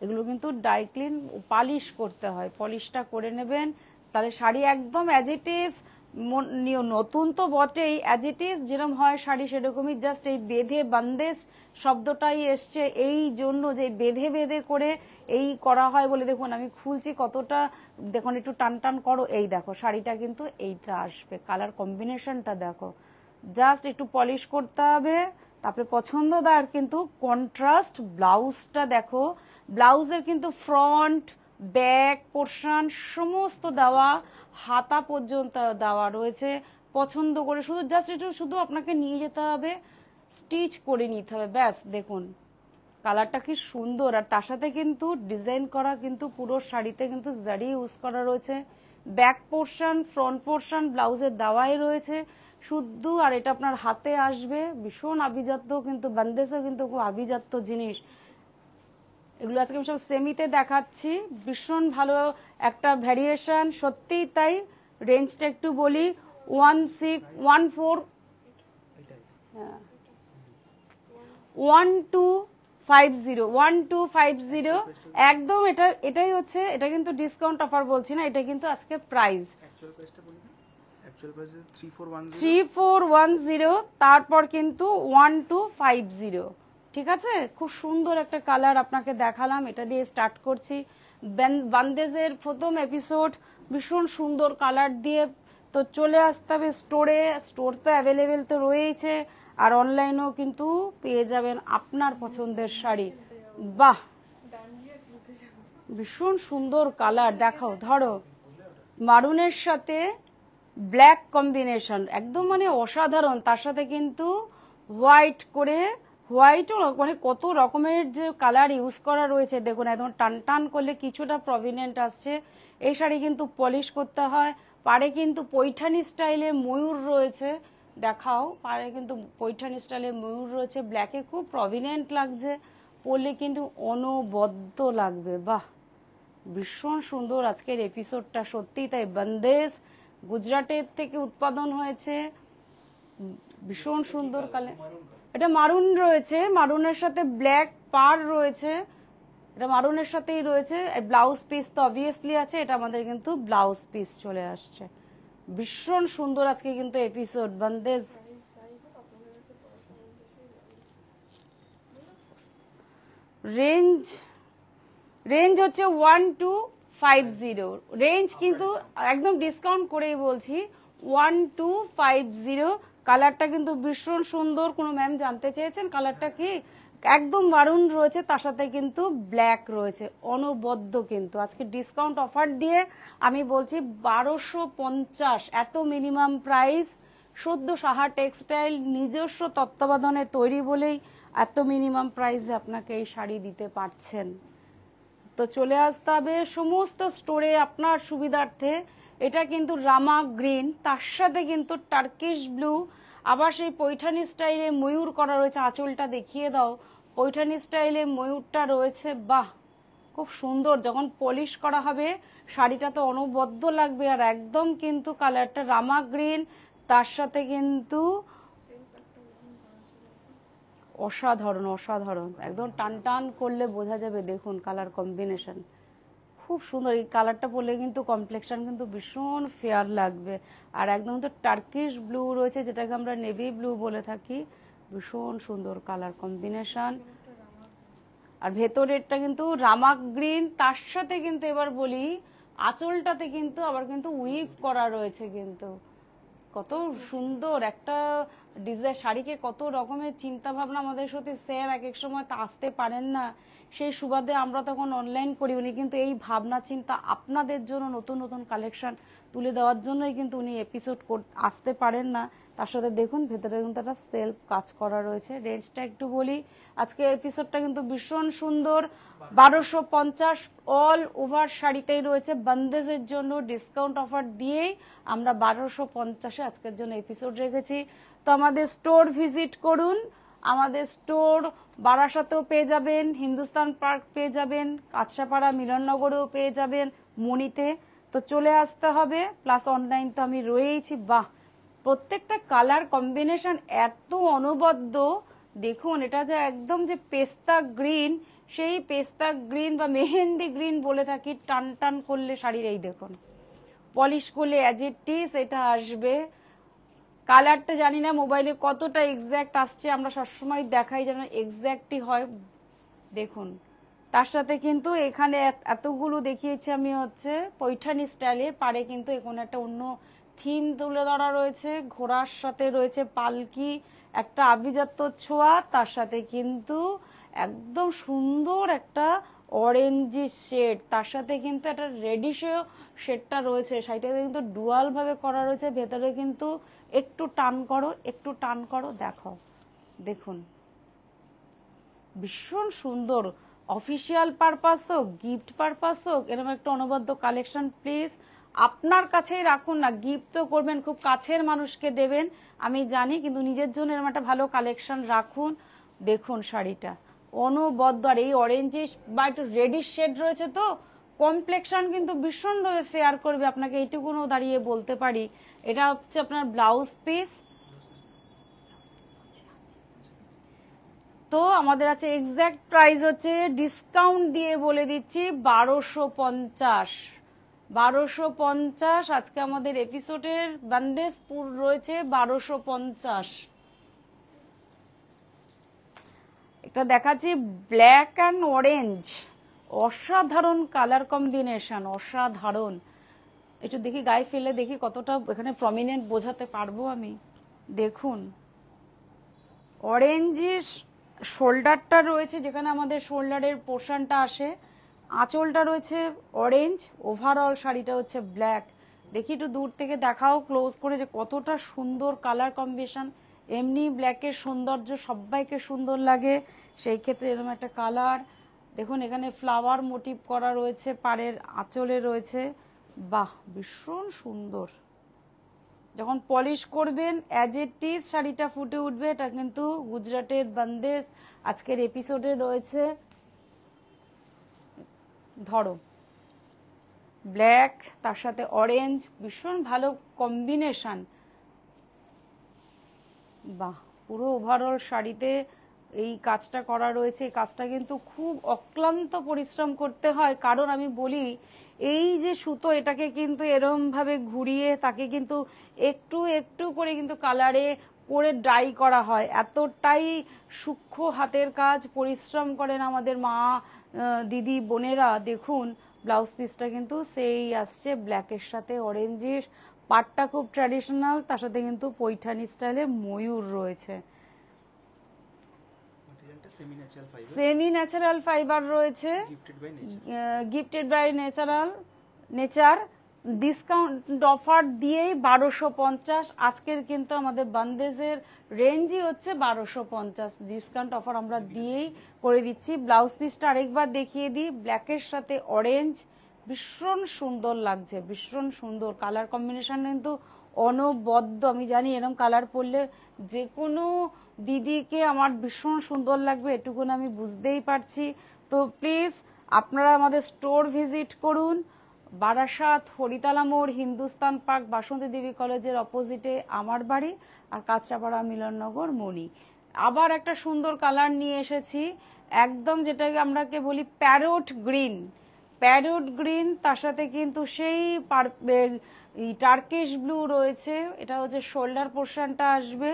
[SPEAKER 1] এগুলো কিন্তু ডাই ক্লিন পালিশ করতে হয়, পলিশটা করে নেবেন, তাহলে শাড়ি একদম অ্যাজ ইট ইজ নতুন তো বটেই, অ্যাজ ইট ইজ যেরকম হয় শাড়ি সেরকমই, জাস্ট এই বেঁধে বান্দেজ শব্দটাই এসছে এই জন্য যে বেঁধে বেঁধে করে এই করা হয় বলে। দেখুন আমি খুলছি কতটা, দেখুন একটু টান টান করো, এই দেখো শাড়িটা কিন্তু এইটা আসবে, কালার কম্বিনেশনটা দেখো, জাস্ট একটু পলিশ করতে হবে। তারপরে পছন্দদার কিন্তু কন্ট্রাস্ট ব্লাউজটা দেখো, ব্লাউজের কিন্তু ফ্রন্ট ব্যাক পোর্শন সমস্ত দেওয়া, হাতা পর্যন্ত দেওয়া রয়েছে। পছন্দ করে শুধু জাস্ট একটু শুধু আপনাকে নিয়ে যেতে হবে, স্টিচ করে নিতে হবে, ব্যাস। দেখুন কালারটা কি সুন্দর, আর তার সাথে কিন্তু ডিজাইন করা কিন্তু পুরো শাড়িতে কিন্তু জারি ইউজ করা রয়েছে। ব্যাক পোর্শন ফ্রন্ট পোর্শন ব্লাউজের দেওয়াই রয়েছে শুদ্ধ, আর এটা আপনার হাতে আসবে, ভীষণ আভিজাত্য কিন্তু, বান্দেসও কিন্তু খুব আভিজাত্য জিনিস। এগুলো আজকে আমি সব সেমিতে দেখাচ্ছি, ভীষণ ভালো একটা ভ্যারিয়েশন, সত্যিই তাই। রেঞ্জটা একটু বলি, 1250 একদম। এটাই হচ্ছে, এটা কিন্তু ডিসকাউন্ট অফার বলছি না, এটা কিন্তু আজকে প্রাইস 3410, তারপর কিন্তু 1250। ঠিক আছে, খুব সুন্দর একটা কালার আপনাকে দেখালাম, এটা দিয়ে স্টার্ট করছি। বান্দেজের প্রথম এপিসোড ভীষণ সুন্দর কালার দিয়ে, তো চলে আসতে হবে স্টোরে। স্টোর তো অ্যাভেলেবেল তো রয়েছে, আর অনলাইনেও কিন্তু পেয়ে যাবেন আপনার পছন্দের শাড়ি। বাহ, ভীষণ সুন্দর কালার, দেখাও, ধরো মারুনের সাথে ব্ল্যাক কম্বিনেশন, একদম মানে অসাধারণ। তার সাথে কিন্তু হোয়াইট করে, হোয়াইটও মানে কত রকমের যে কালার ইউজ করা রয়েছে দেখুন, একদম টান টান করলে কিছুটা প্রভিনেন্ট আসছে। এই শাড়ি কিন্তু পলিশ করতে হয়, পাড়ে কিন্তু পৈঠানি স্টাইলে ময়ূর রয়েছে, দেখাও, পাড়ে কিন্তু পৈঠানি স্টাইলে ময়ূর রয়েছে, ব্ল্যাকে খুব প্রভিনেন্ট লাগছে, পরলে কিন্তু অনবদ্য লাগবে। বাহ, ভীষণ সুন্দর আজকের এপিসোডটা, সত্যিই তাই। বান্দেজ গুজরাটের থেকে উৎপাদন হয়েছে, ভীষণ সুন্দর কালার। এটা মারুন রয়েছে, মারুনের সাথে ব্ল্যাক পার রয়েছে, এটা মারুনের সাথেই রয়েছে। ব্লাউজ পিস তো অবভিয়াসলি আছে, এটা আমাদের কিন্তু ব্লাউজ পিস চলে আসছে। ভীষণ সুন্দর আজকে কিন্তু এপিসোড বান্দেজ। রেঞ্জ হচ্ছে 1250, রেঞ্জ কিন্তু একদম ডিসকাউন্ট করেই বলছি 1250। কালারটা কিন্তু ভীষণ সুন্দর। কোনো ম্যাম জানতে চেয়েছেন কালারটা কি, একদম মারুন রয়েছে, তার সাথে কিন্তু ব্ল্যাক রয়েছে, অনবদ্য কিন্তু। আজকে ডিসকাউন্ট অফার দিয়ে আমি বলছি 1250, এত মিনিমাম প্রাইস। সদ্য সাহা টেক্সটাইল নিজস্ব তত্ত্বাবধানে তৈরি বলেই এত মিনিমাম প্রাইসে আপনাকে এই শাড়ি দিতে পারছেন। তো চলে আসতে হবে সমস্ত স্টোরে আপনার সুবিধার্থে। এটা কিন্তু রামা গ্রিন, তার সাথে কিন্তু টার্কিশ ব্লু, আবার সেই পৈঠানি স্টাইলে ময়ূর করা রয়েছে। আঁচলটা দেখিয়ে দাও, পৈঠানি স্টাইলে ময়ূরটা রয়েছে, বাহ খুব সুন্দর। যখন পলিশ করা হবে শাড়িটা তো অনবদ্য লাগবে। আর একদম কিন্তু কালারটা রামা গ্রিন, তার সাথে কিন্তু অসাধারণ অসাধারণ, একদম টান টান করলে বোঝা যাবে। দেখুন কালার কম্বিনেশন খুব সুন্দর, এই কালারটা পরলে কিন্তু কমপ্লেক্সন কিন্তু ভীষণ ফেয়ার লাগবে। আর একদম তো টার্কিশ ব্লু রয়েছে, যেটাকে আমরা নেভি ব্লু বলে থাকি, ভীষণ সুন্দর কালার কম্বিনেশন। আর ভেতরেরটা কিন্তু রামা গ্রিন, তার সাথে কিন্তু এবার বলি আঁচলটাতে কিন্তু আবার কিন্তু উইভ করা রয়েছে কিন্তু। কত সুন্দর একটা ডিজাইন, শাড়িকে কত রকমের চিন্তা ভাবনা আমাদের সাথে স্যার এক এক সময় তা আসতে পারেন না, সেই সুবাদে আমরা তখন অনলাইন করি। উনি কিন্তু এই ভাবনা চিন্তা আপনাদের জন্য নতুন নতুন কালেকশন তুলে দেওয়ার জন্যই কিন্তু উনি এপিসোড আসতে পারেন না। তার সাথে দেখুন ভেতরে কিন্তু একটা সেলফ কাজ করা রয়েছে। রেঞ্জটা একটু বলি, আজকে এপিসোডটা কিন্তু ভীষণ সুন্দর, 1250 অল ওভার শাড়িতেই রয়েছে। বান্দেজের জন্য ডিসকাউন্ট অফার দিয়েই আমরা 1250-এ আজকের জন্য এপিসোড রেখেছি। তো আমাদের স্টোর ভিজিট করুন, আমাদের স্টোর বারাসাতেও পেয়ে যাবেন, হিন্দুস্তান পার্ক পেয়ে যাবেন, কাছড়াপাড়া মিলননগরেও পেয়ে যাবেন, মণিতে। তো চলে আসতে হবে, প্লাস অনলাইন তো আমি রয়েইছি। বাহ, প্রত্যেকটা কালার কম্বিনেশন এত অনবদ্য। দেখুন এটা যে একদম যে পেস্তা গ্রিন, সেই পেস্তা গ্রিন বা মেহেন্দি গ্রিন বলে থাকি, টান টান করলে শাড়ির, এই দেখুন পলিশ করলে অ্যাজ ইট ইজ এটা আসবে। কালারটা জানি না মোবাইলে কতটা এক্স্যাক্ট আসছে, আমরা সবসময় দেখাই যেন এক্স্যাক্টই হয়। দেখুন তার সাথে কিন্তু এখানে এতগুলো দেখিয়েছি আমি হচ্ছে পৈঠানি স্টাইলে, পারে কিন্তু এখানে একটা অন্য থিম তুলে ধরা রয়েছে, ঘোড়ার সাথে রয়েছে পালকি, একটা আভিজাত্য ছোঁয়া, তার সাথে কিন্তু একদম সুন্দর একটা অরেঞ্জি শেড, তার সাথে কিন্তু একটা রেডিশও শেডটা রয়েছে, সেটা কিন্তু ডুয়াল ভাবে করা রয়েছে। ভেতরে কিন্তু একটু টান করো, একটু টান করো, দেখো, দেখুন ভীষণ সুন্দর। অফিসিয়াল পারপাস হোক, গিফট পারপাস হোক, এরকম একটা অনবদ্য কালেকশন প্লিজ আপনার কাছেই রাখুন না। গিফট তো করবেন, খুব কাছের মানুষকে দেবেন আমি জানি, কিন্তু নিজের জন্য এরকম একটা ভালো কালেকশন রাখুন। দেখুন শাড়িটা অনবদ্য, আর এই অরেঞ্জিশ বা একটু রেডিশ শেড রয়েছে, তো কমপ্লেক্সন কিন্তু ভীষণভাবে ফেয়ার করবে আপনাকে, এইটুকুনো দাঁড়িয়ে বলতে পারি। এটা হচ্ছে আপনার ব্লাউজ পিস। তো আমাদের আছে এক্স্যাক্ট প্রাইস হচ্ছে, ডিসকাউন্ট দিয়ে বলে দিচ্ছি 1250। 1250 আজকে আমাদের এপিসোডের বান্দেজপুর রয়েছে 1250। এটা দেখাচ্ছি ব্ল্যাক অ্যান্ড অরেঞ্জ, অসাধারণ কালার কম্বিনেশন, অসাধারণ। একটু দেখি গায়ে ফেলে দেখি কতটা এখানে প্রমিনেন্ট বোঝাতে পারবো আমি। দেখুন অরেঞ্জিশ শোল্ডারটা রয়েছে, যেখানে আমাদের শোল্ডারের পোর্শনটা আসে, আঁচলটা রয়েছে অরেঞ্জ, ওভারঅল শাড়িটা হচ্ছে ব্ল্যাক। দেখি একটু দূর থেকে দেখাও ক্লোজ করে যে কতটা সুন্দর কালার কম্বিনেশন। এমনি ব্ল্যাকের সৌন্দর্য সবাইকে সুন্দর লাগে, সেই ক্ষেত্রে এরকম একটা কালার। দেখুন এখানে ফ্লাওয়ার মোটিভ করা রয়েছে, পাড়ের আঁচলে রয়েছে, বাহ ভীষণ সুন্দর। যখন পলিশ করবেন অ্যাজ ইট ইজ শাড়িটা ফুটে উঠবে। এটা কিন্তু গুজরাটের বান্দেজ আজকের এপিসোডে রয়েছে। ধরো ব্ল্যাক তার সাথে অরেঞ্জ, ভীষণ ভালো কম্বিনেশন, বাহ। পুরো ওভারঅল শাড়িতে এই কাজটা করা রয়েছে। এই কাজটা কিন্তু খুব অক্লান্ত পরিশ্রম করতে হয়, কারণ আমি বলি এই যে সুতো, এটাকে কিন্তু এরম ভাবে ঘুরিয়ে তাকে কিন্তু একটু একটু করে কিন্তু কালারে করে ডাই করা হয়। এতটাই সূক্ষ্ম হাতের কাজ, পরিশ্রম করেন আমাদের মা দিদি বোনেরা। দেখুন ব্লাউজ পিসটা কিন্তু সেই আসছে ব্ল্যাকের সাথে অরেঞ্জের, পাটটা খুব ট্র্যাডিশনাল, তার সাথে কিন্তু পৈঠানি স্টাইলে ময়ূর রয়েছে, সেমি ন্যাচারাল ফাইবার রয়েছে, gifted by nature. Discount offer দিয়েই 1250। আজকের কিন্তু আমাদের বান্দেজের রেঞ্জই হচ্ছে 1250, ডিসকাউন্ট অফার আমরা দিয়েই করে দিচ্ছি। ব্লাউজ পিসটা আরেকবার দেখিয়ে দিই, ব্ল্যাকের সাথে অরেঞ্জ, ভীষণ সুন্দর লাগছে, ভীষণ সুন্দর কালার কম্বিনেশন কিন্তু অনবদ্য। আমি জানি এরকম কালার পরলে যে কোনো দিদিকে আমার ভীষণ সুন্দর লাগবে, এটুকুন আমি বুঝতেই পারছি। তো প্লিজ আপনারা আমাদের স্টোর ভিজিট করুন, বারাসাত হরিতলা মোড়, হিন্দুস্তান পার্ক, বাসন্তী দেবী কলেজের অপোজিটে আমার বাড়ি, আর কাঁচরাপাড়া মিলননগর মণি। আবার একটা সুন্দর কালার নিয়ে এসেছি, একদম যেটাকে আমরাকে বলি প্যারোট গ্রিন, প্যারোট গ্রিন, তার সাথে কিন্তু সেই টার্কিশ ব্লু রয়েছে। এটা হচ্ছে শোল্ডার পোর্শনটা আসবে,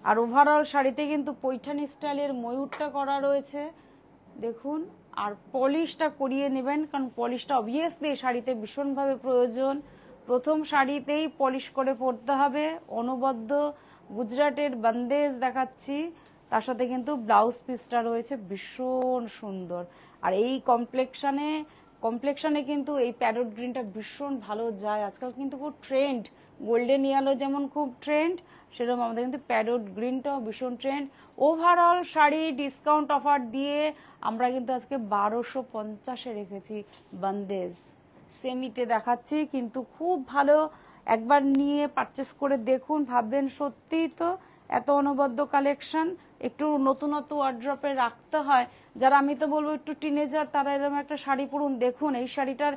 [SPEAKER 1] আর ওভারঅল শাড়িতে কিন্তু পৈঠানি স্টাইলের ময়ূরটা করা রয়েছে। দেখুন, আর পলিশটা করিয়ে নেবেন, কারণ পলিশটা অবভিয়াসলি শাড়িতে ভীষণভাবে প্রয়োজন। প্রথম শাড়িতেই পলিশ করে পরতে হবে। অনবদ্য গুজরাটের বান্দেজ দেখাচ্ছি, তার সাথে কিন্তু ব্লাউজ পিসটা রয়েছে ভীষণ সুন্দর। আর এই কমপ্লেক্সনে কিন্তু এই প্যারোট গ্রিনটা ভীষণ ভালো যায়। আজকাল কিন্তু খুব ট্রেন্ড, গোল্ডেন ইয়েলো যেমন খুব ট্রেন্ড, সেরকম আমাদের কিন্তু প্যারোট গ্রিনটাও ভীষণ trend. Overall sari discount offer দিয়ে আমরা কিন্তু আজকে 1250-এ রেখেছি। বান্দেজ সেমিতে দেখাচ্ছি, কিন্তু খুব ভালো, একবার নিয়ে পারচেস করে দেখুন, ভাববেন সত্যিই তো এত অনবদ্য কালেকশন। একটু নতুনত্ব ওয়ার্ড্রপে রাখতে হয় যারা, আমি তো বলবো একটু টিনেজার, তারা এরকম একটা শাড়ি পরুন। দেখুন এই শাড়িটার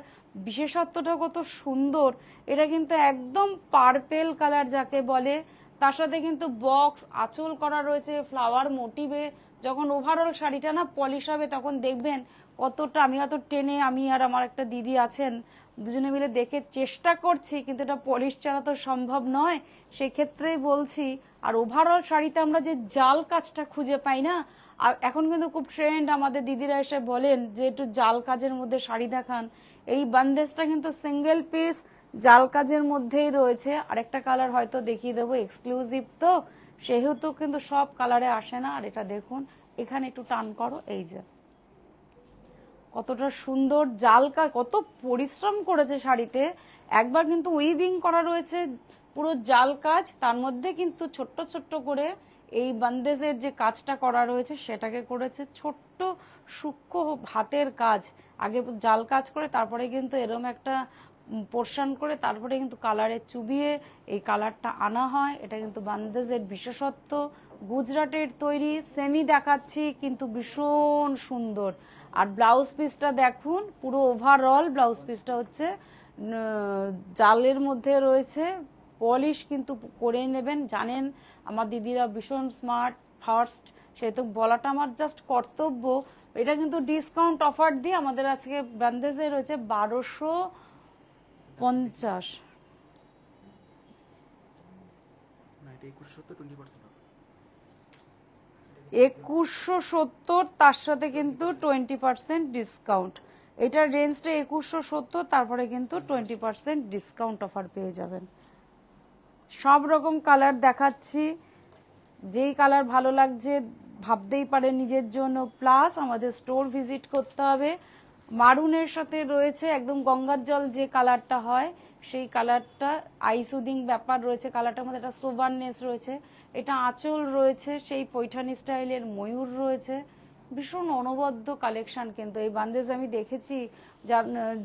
[SPEAKER 1] বিশেষত্বটা কত সুন্দর, এটা কিন্তু একদম পার্পেল কালার যাকে বলে, তার সাথে কিন্তু বক্স আঁচল করা রয়েছে ফ্লাওয়ার মোটিভে। যখন ওভারঅল শাড়িটা না পলিশ হবে তখন দেখবেন কতটা আমি হয়তো টেনে, আমি আর আমার একটা দিদি আছেন, দুজনে মিলে দেখে চেষ্টা করছি, কিন্তু এটা পলিশ ছাড়া তো সম্ভব নয়, সেক্ষেত্রেই বলছি। আর ওভারঅল শাড়িতে আমরা যে জাল কাজটা খুঁজে পাই না, আর এখন কিন্তু খুব ট্রেন্ড, আমাদের দিদিরা এসে বলেন যে একটু জাল কাজের মধ্যে শাড়ি দেখান। এই বান্দেজটা কিন্তু সিঙ্গেল পিস জাল কাজের মধ্যেই রয়েছে। আরেকটা কালার হয়তো দেখিয়ে দেবো, এক্সক্লুসিভ তো সেহেতু কিন্তু সব কালারে আসে না। আর এটা দেখুন, এখানে একটু টান করো, এই যে কতটা সুন্দর জাল কাজ, কত পরিশ্রম করেছে শাড়িতে। একবার কিন্তু উইভিং করা রয়েছে, পুরো জাল কাজ, তার মধ্যে কিন্তু ছোট্ট ছোট্ট করে এই বান্দেজের যে কাজটা করা রয়েছে সেটাকে করেছে ছোট্ট সূক্ষ্ম হাতের কাজ। আগে জাল কাজ করে তারপরে কিন্তু এরম একটা পোর্শন করে তারপরে কিন্তু কালারে চুবিয়ে এই কালারটা আনা হয়। এটা কিন্তু বান্দেজের বিশেষত্ব, গুজরাটের তৈরি। সেমি দেখাচ্ছি কিন্তু ভীষণ সুন্দর। আর ব্লাউজ পিসটা দেখুন, পুরো ওভারঅল ব্লাউজ পিসটা হচ্ছে জালের মধ্যে রয়েছে। পলিশ কিন্তু করে নেবেন, জানেন আমার দিদিরা ভীষণ স্মার্ট ফার্স্ট, সেহেতু বলাটা আমার জাস্ট কর্তব্য। এটা কিন্তু ডিসকাউন্ট অফার দিয়ে আমাদের আজকে বান্দেজে রয়েছে 1250। 2170, তার সাথে কিন্তু 20% ডিসকাউন্ট। এটার রেঞ্জটা 2170, তারপরে কিন্তু 20% ডিসকাউন্ট অফার পেয়ে যাবেন। সব রকম কালার দেখাচ্ছি, যেই কালার ভালো লাগছে ভাবতেই পারে নিজের জন্য। প্লাস আমাদের স্টোর ভিজিট করতে হবে। মারুনের সাথে রয়েছে একদম গঙ্গার জল যে কালারটা হয় সেই কালারটা, আইসুদিং ব্যাপার রয়েছে কালারটার মধ্যে, একটা সোবারনেস রয়েছে। এটা আঁচল রয়েছে সেই পৈঠানি স্টাইলের, ময়ূর রয়েছে, ভীষণ অনবদ্য কালেকশন। কিন্তু এই বান্দেজ আমি দেখেছি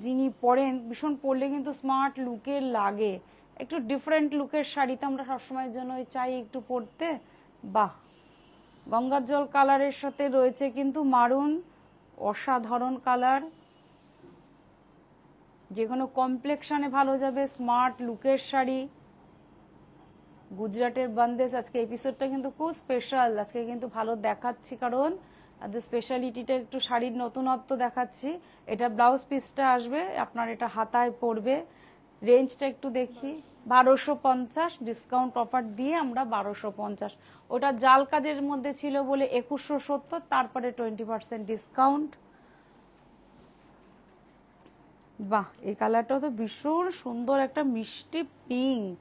[SPEAKER 1] যিনি পরেন, ভীষণ পরলে কিন্তু স্মার্ট লুকের লাগে। একটু ডিফারেন্ট লুকের শাড়ি তো আমরা সবসময়ের জন্য চাই একটু পরতে। বাহ, গঙ্গার জল কালারের সাথে রয়েছে কিন্তু মারুন, অসাধারণ কালার, যে কোনো কমপ্লেক্সনে ভালো যাবে, স্মার্ট লুকের শাড়ি। গুজরাটের বান্দেজ। আজকে এপিসোডটা কিন্তু খুব স্পেশাল, আজকে কিন্তু ভালো দেখাচ্ছি কারণ স্পেশালিটিটা একটু শাড়ির নতুনত্ব দেখাচ্ছি। এটা ব্লাউজ পিসটা আসবে আপনার, এটা হাতায় পড়বে। রেঞ্জটা একটু দেখি, 1250, ডিসকাউন্ট অফার দিয়ে আমরা 1250। ওটা জাল কাজের মধ্যে ছিল বলে 2170, তারপরে 20% ডিসকাউন্ট। বাহ, এই কালারটা তো ভীষণ সুন্দর, একটা মিষ্টি পিঙ্ক,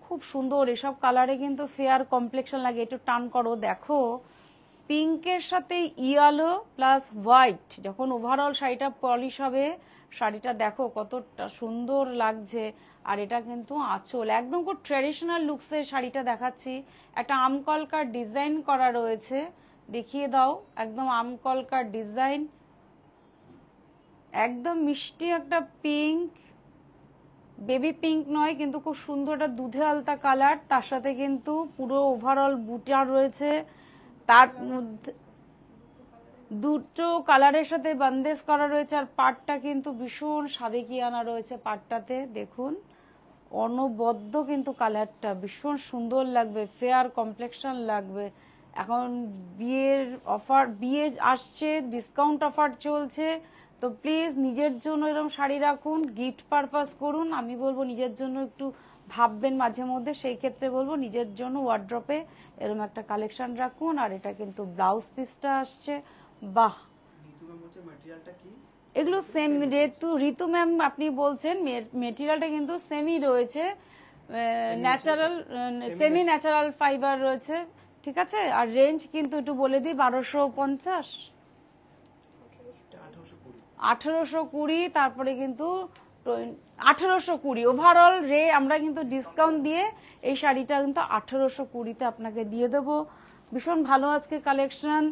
[SPEAKER 1] খুব সুন্দর। এসব কালারে কিন্তু ফেয়ার কমপ্লেক্সন লাগে। একটু টান করো, দেখো পিঙ্কের সাথে ইয়েলো প্লাস হোয়াইট, যখন ওভারঅল শাড়িটা পলিশ হবে, শাড়িটা দেখো কতটা সুন্দর লাগছে। আর এটা কিন্তু আঁচল, একদম খুব ট্র্যাডিশনাল লুকসের শাড়িটা দেখাচ্ছি। একটা আমকলকার ডিজাইন করা রয়েছে, দেখিয়ে দাও, একদম আমকলকার ডিজাইন, একদম মিষ্টি একটা পিঙ্ক, বেবি পিঙ্ক নয় কিন্তু খুব সুন্দর একটা দুধে আলতা কালার। তার সাথে কিন্তু পুরো ওভারঅল বুটা রয়েছে, তার মধ্যে দুটো কালারের সাথে বান্দেজ করা রয়েছে। আর পাটটা কিন্তু ভীষণ সাবেকিয়ানা রয়েছে পাটটাতে, দেখুন অনবদ্য কিন্তু কালারটা ভীষণ সুন্দর লাগবে, ফেয়ার কমপ্লেক্সন লাগবে। এখন বিয়ের অফার, বিয়ে আসছে, ডিসকাউন্ট অফার চলছে, তো প্লিজ নিজের জন্য এরকম শাড়ি রাখুন, গিফট পারপাস করুন। আমি বলবো নিজের জন্য একটু ভাববেন মাঝে মধ্যে, সেই ক্ষেত্রে বলবো নিজের জন্য ওয়ার্ড্রপে এরকম একটা কালেকশন রাখুন। আর এটা কিন্তু ব্লাউজ পিসটা আসছে। বাহ, এগুলো সেম ঋতু ম্যাম আপনি বলছেন, মেটেরিয়ালটা কিন্তু সেমি রয়েছে, ন্যাচারাল, সেমি ন্যাচারাল ফাইবার রয়েছে, ঠিক আছে। আর রেঞ্জ কিন্তু একটু বলে দিই, 1250, 1820, তারপরে কিন্তু 1820 ওভারঅল রে আমরা কিন্তু ডিসকাউন্ট দিয়ে এই শাড়িটা কিন্তু 1820-তে আপনাকে দিয়ে দেবো। ভীষণ ভালো আজকে কালেকশন,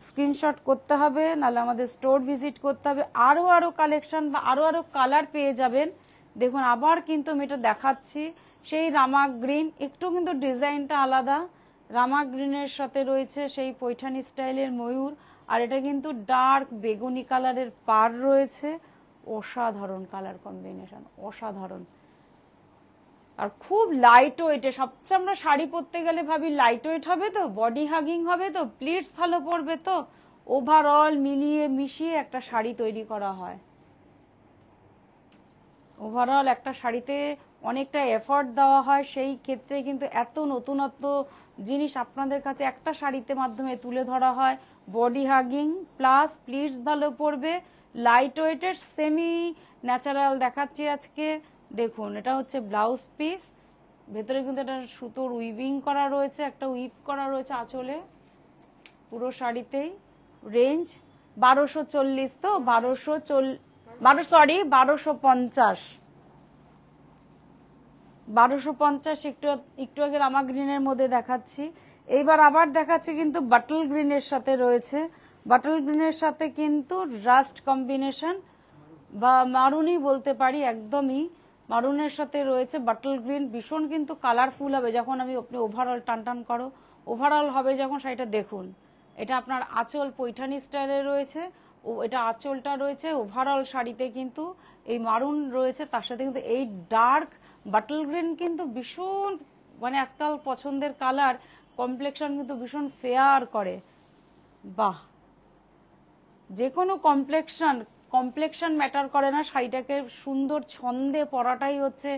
[SPEAKER 1] স্ক্রিনশট করতে হবে, নাহলে আমাদের স্টোর ভিজিট করতে হবে। আরও কালেকশন বা আরও কালার পেয়ে যাবেন। দেখুন আবার কিন্তু আমি এটা দেখাচ্ছি, সেই রামা গ্রিন, একটু কিন্তু ডিজাইনটা আলাদা, রামা গ্রিনের সাথে রয়েছে সেই পৈঠানি স্টাইলের ময়ূর। আর এটা কিন্তু ডার্ক বেগুনি কালারের পার রয়েছে, অসাধারণ কালার কম্বিনেশন, অসাধারণ। আর খুব লাইট ওয়েটে, সবচেয়ে আমরা শাড়ি পরতে গেলে ভাবি লাইট ওয়েট হবে তো, বডি হাগিং হবে তো, প্লিটস ভালো পড়বে তো, ওভারঅল মিলিয়ে মিশিয়ে একটা শাড়ি তৈরি করা হয়। ওভারঅল একটা শাড়িতে অনেকটা এফর্ট দেওয়া হয়, সেই ক্ষেত্রে কিন্তু এত নতুনত্ব জিনিস আপনাদের কাছে একটা শাড়িতে মাধ্যমে তুলে ধরা হয়। বডি হাগিং প্লাস প্লিটস ভালো পড়বে, লাইট ওয়েটের সেমি ন্যাচারাল দেখাচ্ছি আজকে। দেখুন এটা হচ্ছে ব্লাউজ পিস, ভেতরে কিন্তু একটা সুতোর উইভিং করা রয়েছে, একটা উইভ করা রয়েছে আঁচলে পুরো শাড়িতেই। রেঞ্জ 1240, তো 1250, 1250 একটু আগে রামা গ্রিনের মধ্যে দেখাচ্ছি। এইবার আবার দেখাচ্ছি কিন্তু বাটল গ্রিনের সাথে রয়েছে, বাটল গ্রিনের সাথে কিন্তু রাস্ট কম্বিনেশন বা মারুনই বলতে পারি, একদমই মারুনের সাথে রয়েছে বাটল গ্রিন। ভীষণ কিন্তু কালারফুল হবে যখন আপনি ওভারঅল টান করো, ওভারঅল হবে যখন শাড়িটা দেখুন। এটা আপনার আঁচল পৈঠানি স্টাইলে রয়েছে, ও এটা আঁচলটা রয়েছে। ওভারঅল শাড়িতে কিন্তু এই মারুন রয়েছে, তার সাথে কিন্তু এই ডার্ক বাটল গ্রিন কিন্তু ভীষণ মানে আজকাল পছন্দের কালার, কমপ্লেকশন কিন্তু ভীষণ ফেয়ার করে। বাহ, যে কোনো কমপ্লেকশন ম্যাটার করে না, শাড়িটাকে সুন্দর ছন্দে পরাটাই হচ্ছে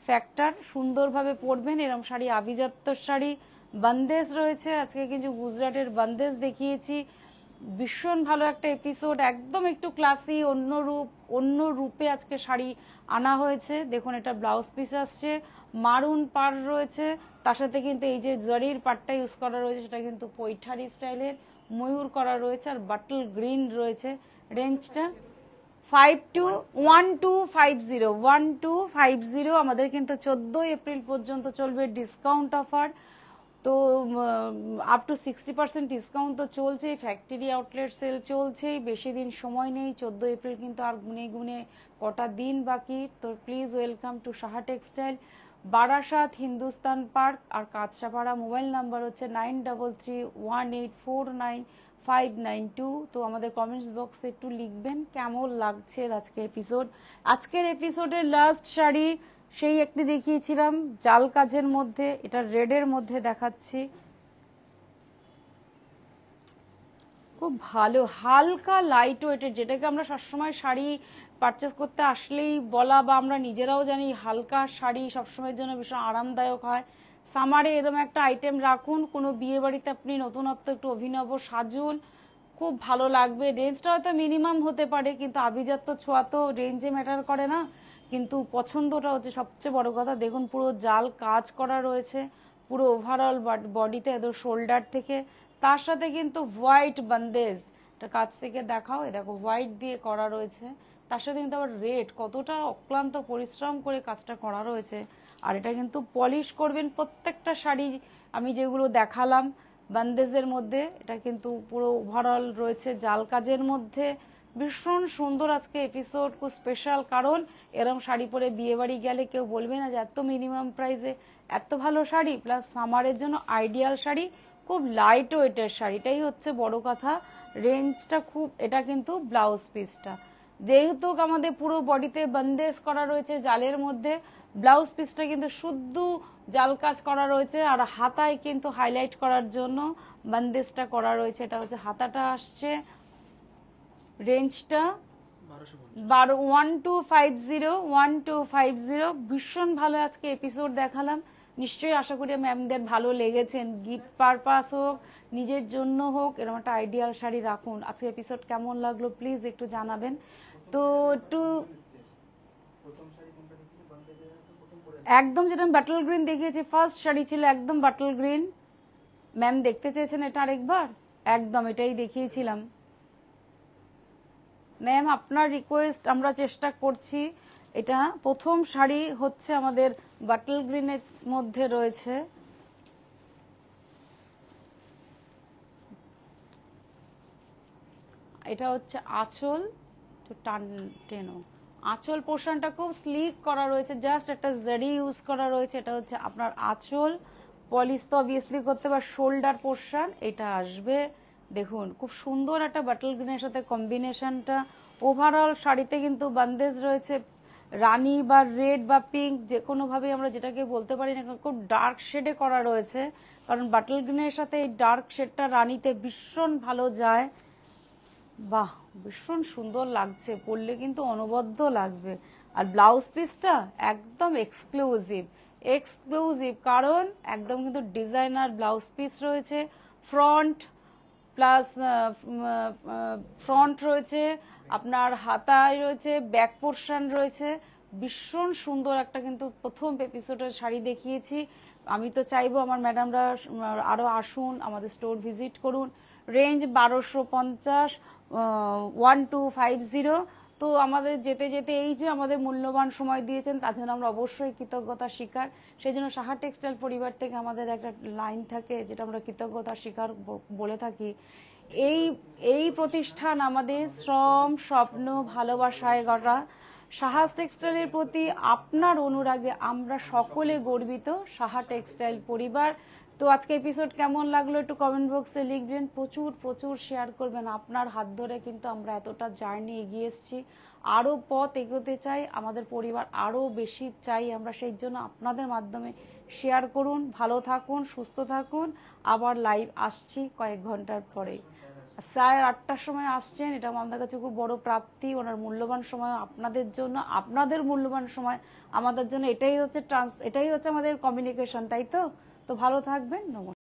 [SPEAKER 1] ফ্যাক্টর। সুন্দরভাবে পরবেন এরকম শাড়ি, আভিজাত্যর শাড়ি। বান্দেজ রয়েছে আজকে, কিন্তু গুজরাটের বান্দেজ দেখিয়েছি। ভীষণ ভালো একটা এপিসোড, একদম একটু ক্লাসি, অন্য রূপে আজকে শাড়ি আনা হয়েছে। দেখুন এটা ব্লাউজ পিস আসছে, মারুন পার রয়েছে, তার সাথে কিন্তু এই যে জরির পাটটা ইউজ করা রয়েছে সেটা কিন্তু পৈঠারি স্টাইলের ময়ূর করা রয়েছে, আর বাটল গ্রিন রয়েছে। রেঞ্জটা 1250 আমাদের কিন্তু 14 এপ্রিল পর্যন্ত চলবে ডিসকাউন্ট অফার। তো আপ টু 60% ডিসকাউন্ট তো চলছেই, ফ্যাক্টরি আউটলেট সেল চলছেই, বেশি দিন সময় নেই। 14 এপ্রিল কিন্তু আর গুনে গুনে কটা দিন বাকি। তো please welcome to Saha textile, Barasat Hindustan park আর কাঁচরাপাড়া। মোবাইল নাম্বার হচ্ছে 9331849592। তো আমাদের কমেন্টস বক্সে একটু লিখবেন কেমন লাগছে আজকের এপিসোড। আজকের এপিসোডের লাস্ট শাড়ি সেই একটি দেখিয়েছিলাম জাল কাজের মধ্যে, এটা রেডের মধ্যে দেখাচ্ছি। খুব ভালো হালকা লাইট ওয়েটের, যেটাকে আমরা সবসময় শাড়ি পারচেস করতে আসলেই বলা বা আমরা নিজেরাও জানি হালকা শাড়ি সবসময়ের জন্য ভীষণ আরামদায়ক হয়। সামারে এরকম একটা আইটেম রাখুন, কোনো বিয়ে বাড়িতে আপনি নতুনত্ব একটু অভিনব সাজুন, খুব ভালো লাগবে। রেঞ্জটা হয়তো মিনিমাম হতে পারে, কিন্তু আভিজাত্য ছোঁয়া তো রেঞ্জে ম্যাটার করে না, কিন্তু পছন্দটা হচ্ছে সবচেয়ে বড় কথা। দেখুন পুরো জাল কাজ করা রয়েছে পুরো ওভারঅল বডিতে, এত শোল্ডার থেকে, তার সাথে কিন্তু হোয়াইট বান্দেজ, এটা কাছ থেকে দেখাও, এ দেখো হোয়াইট দিয়ে করা রয়েছে, তার সাথে কিন্তু আবার রেড, কতটা অক্লান্ত পরিশ্রম করে কাজটা করা রয়েছে। আর এটা কিন্তু পলিশ করবেন প্রত্যেকটা শাড়ি আমি যেগুলো দেখালাম বান্দেজের মধ্যে, এটা কিন্তু পুরো ওভারঅল রয়েছে জাল কাজের মধ্যে। ভীষণ সুন্দর আজকে এপিসোড, খুব স্পেশাল, কারণ এরম শাড়ি পরে বিয়ে বাড়ি গেলে কেউ বলবে না যে এত মিনিমাম প্রাইসে এত ভালো শাড়ি, প্লাস সামারের জন্য আইডিয়াল শাড়ি, খুব লাইট ওয়েটের শাড়িটাই হচ্ছে বড় কথা। রেঞ্জটা খুব, এটা কিন্তু ব্লাউজ পিসটা যেহেতু আমাদের পুরো বডিতে বন্দেজ করা রয়েছে জালের মধ্যে, ব্লাউজ পিসটা কিন্তু শুদ্ধ জাল কাজ করা রয়েছে, আর হাতায় কিন্তু হাইলাইট করার জন্য বন্দেজটা করা রয়েছে। এটা হচ্ছে হাতাটা আসছে। রেঞ্জটা 1250 ভীষণ ভালো আজকে এপিসোড দেখালাম, নিশ্চয়ই আশা করি ম্যামদের ভালো লেগেছেন। গিফট পারপাস হোক, নিজের জন্য হোক, এরকম একটা আইডিয়াল শাড়ি রাখুন। আজকে এপিসোড কেমন লাগলো প্লিজ একটু জানাবেন। তো একটু একদম যেটা বাটল গ্রিন দেখিয়েছি, ফার্স্ট শাড়ি ছিল একদম বাটল গ্রিন। ম্যাম দেখতে চেয়েছেন এটা আরেকবার, একদম এটাই দেখিয়েছিলাম। ম্যাম আপনার রিকোয়েস্ট আমরা চেষ্টা করছি। এটা প্রথম শাড়ি হচ্ছে আমাদের বাটল গ্রিনের মধ্যে রয়েছে, এটা হচ্ছে আঁচল, তো টেনো আঁচল পোর্শনটা খুব স্লিক করা রয়েছে, জাস্ট একটা জারি ইউজ করা রয়েছে। এটা হচ্ছে আপনার আঁচল, পলিশ তো অবভিয়াসলি করতে পার, শোল্ডার পোর্শন এটা আসবে। দেখুন খুব সুন্দর একটা বাটল গ্রিনের সাথে কম্বিনেশনটা। ওভারঅল শাড়িতে কিন্তু বান্দেজ রয়েছে রানি বা রেড বা পিঙ্ক, যে কোনোভাবে আমরা যেটাকে বলতে পারি না, খুব ডার্ক শেডে করা রয়েছে, কারণ বাটল গ্রিনের সাথে এই ডার্ক শেডটা রানিতে ভীষণ ভালো যায়। বাহ, ভীষণ সুন্দর লাগছে, পরলে কিন্তু অনবদ্য লাগবে। আর ব্লাউজ পিসটা একদম এক্সক্লুসিভ, এক্সক্লুসিভ, কারণ একদম কিন্তু ডিজাইনার ব্লাউজ পিস রয়েছে। ফ্রন্ট প্লাস ফ্রন্ট রয়েছে, আপনার হাতায় রয়েছে, ব্যাক পোর্শন রয়েছে। ভীষণ সুন্দর একটা কিন্তু প্রথম এপিসোডের শাড়ি দেখিয়েছি। আমি তো চাইবো আমার ম্যাডামরা আরও আসুন, আমাদের স্টোর ভিজিট করুন। রেঞ্জ 1250, 1250। তো আমাদের যেতে যেতে এই যে আমাদের মূল্যবান সময় দিয়েছেন তার জন্য আমরা অবশ্যই কৃতজ্ঞতা স্বীকার। সেই জন্য সাহা টেক্সটাইল পরিবার থেকে আমাদের একটা লাইন থাকে যেটা আমরা কৃতজ্ঞতা স্বীকার বলে থাকি। এই এই প্রতিষ্ঠান আমাদের শ্রম, স্বপ্ন, ভালোবাসায় গড়া। সাহা টেক্সটাইলের প্রতি আপনার অনুরাগে আমরা সকলে গর্বিত, সাহা টেক্সটাইল পরিবার। তো আজকে এপিসোড কেমন লাগলো একটু কমেন্ট বক্সে লিখবেন, প্রচুর প্রচুর শেয়ার করবেন। আপনার হাত ধরে কিন্তু আমরা এতটা জার্নি এগিয়ে এসেছি, আরও পথ এগোতে চাই, আমাদের পরিবার আরও বেশি চাই আমরা, সেই জন্য আপনাদের মাধ্যমে শেয়ার করুন। ভালো থাকুন, সুস্থ থাকুন। আবার লাইভ আসছি কয়েক ঘন্টার পরে, 8:30টার সময় আসছেন, এটা আমাদের কাছে খুব বড় প্রাপ্তি। ওনার মূল্যবান সময় আপনাদের জন্য, আপনাদের মূল্যবান সময় আমাদের জন্য, এটাই হচ্ছে আমাদের কমিউনিকেশন, তাই তো? তো ভালো থাকবেন, নমস্কার।